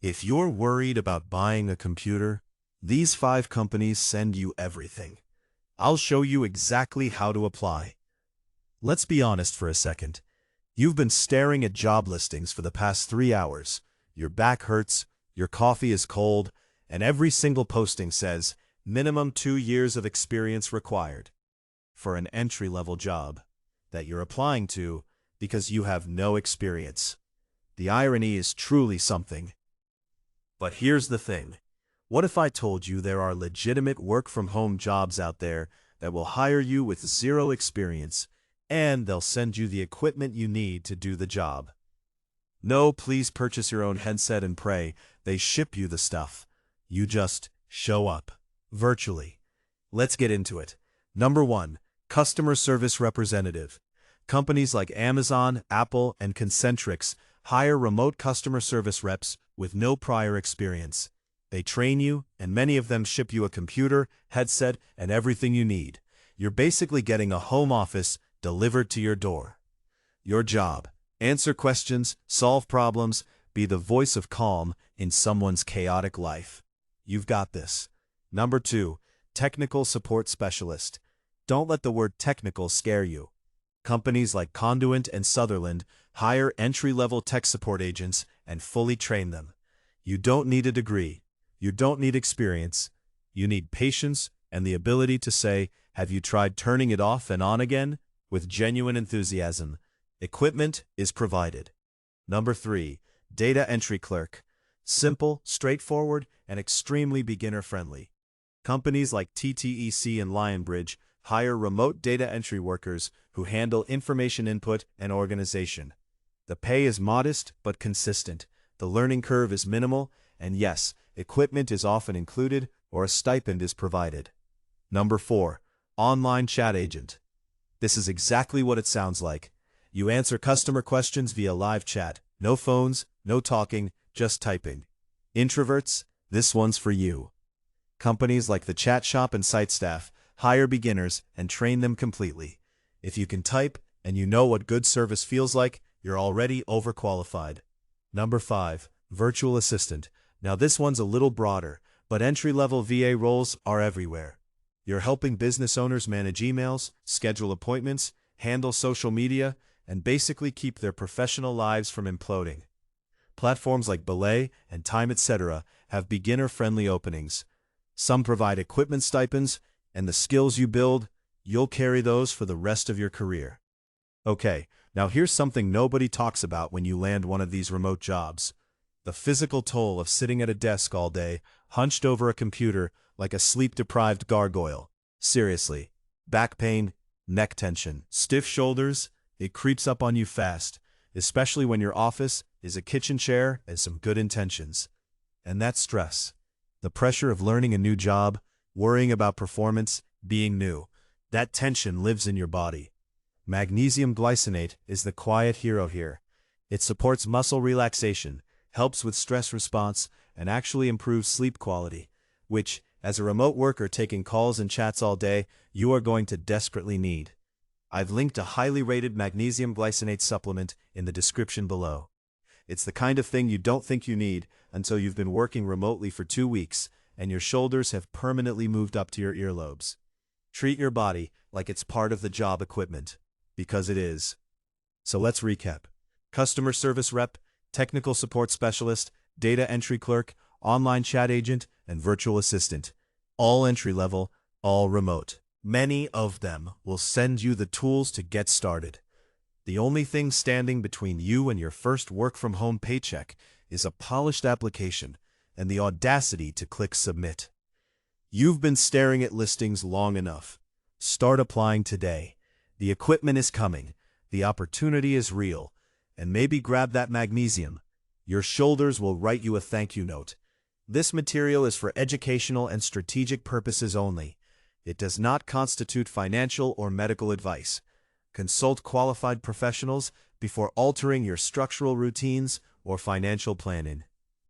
If you're worried about buying a computer, these 5 companies send you everything. I'll show you exactly how to apply. Let's be honest for a second. You've been staring at job listings for the past 3 hours. Your back hurts, your coffee is cold, and every single posting says, minimum 2 years of experience required for an entry-level job that you're applying to because you have no experience. The irony is truly something. But here's the thing. What if I told you there are legitimate work-from-home jobs out there that will hire you with 0 experience, and they'll send you the equipment you need to do the job? No, please purchase your own headset and pray. They ship you the stuff. You just show up. Virtually. Let's get into it. Number 1. Customer Service Representative. Companies like Amazon, Apple, and Concentrix hire remote customer service reps with no prior experience. They train you, and many of them ship you a computer, headset, and everything you need. You're basically getting a home office delivered to your door. Your job: answer questions, solve problems, be the voice of calm in someone's chaotic life. You've got this. Number 2. Technical Support Specialist. Don't let the word technical scare you. Companies like Conduent and Sutherland hire entry-level tech support agents and fully train them. You don't need a degree. You don't need experience. You need patience and the ability to say, "Have you tried turning it off and on again?" with genuine enthusiasm. Equipment is provided. Number 3. Data Entry Clerk. Simple, straightforward, and extremely beginner-friendly. Companies like TTEC and Lionbridge hire remote data entry workers who handle information input and organization. The pay is modest but consistent. The learning curve is minimal, and yes, equipment is often included or a stipend is provided. Number 4. Online Chat Agent. This is exactly what it sounds like. You answer customer questions via live chat. No phones, no talking, just typing. Introverts, this one's for you. Companies like the Chat Shop and SiteStaff hire beginners and train them completely. If you can type and you know what good service feels like, you're already overqualified. Number 5. Virtual Assistant. Now this one's a little broader, but entry-level VA roles are everywhere. You're helping business owners manage emails, schedule appointments, handle social media, and basically keep their professional lives from imploding. Platforms like Belay and Time Etc. have beginner-friendly openings. Some provide equipment stipends, and the skills you build, you'll carry those for the rest of your career. Okay, now here's something nobody talks about when you land one of these remote jobs. The physical toll of sitting at a desk all day, hunched over a computer like a sleep-deprived gargoyle. Seriously. Back pain, neck tension, stiff shoulders, it creeps up on you fast, especially when your office is a kitchen chair and some good intentions. And that stress. The pressure of learning a new job, worrying about performance, being new. That tension lives in your body. Magnesium glycinate is the quiet hero here. It supports muscle relaxation, helps with stress response, and actually improves sleep quality, which, as a remote worker taking calls and chats all day, you are going to desperately need. I've linked a highly rated magnesium glycinate supplement in the description below. It's the kind of thing you don't think you need until you've been working remotely for 2 weeks and your shoulders have permanently moved up to your earlobes. Treat your body like it's part of the job equipment, because it is. So let's recap. Customer service rep, technical support specialist, data entry clerk, online chat agent, and virtual assistant. All entry-level, all remote. Many of them will send you the tools to get started. The only thing standing between you and your first work-from-home paycheck is a polished application and the audacity to click submit. You've been staring at listings long enough. Start applying today. The equipment is coming, the opportunity is real, and maybe grab that magnesium. Your shoulders will write you a thank you note. This material is for educational and strategic purposes only. It does not constitute financial or medical advice. Consult qualified professionals before altering your structural routines or financial planning.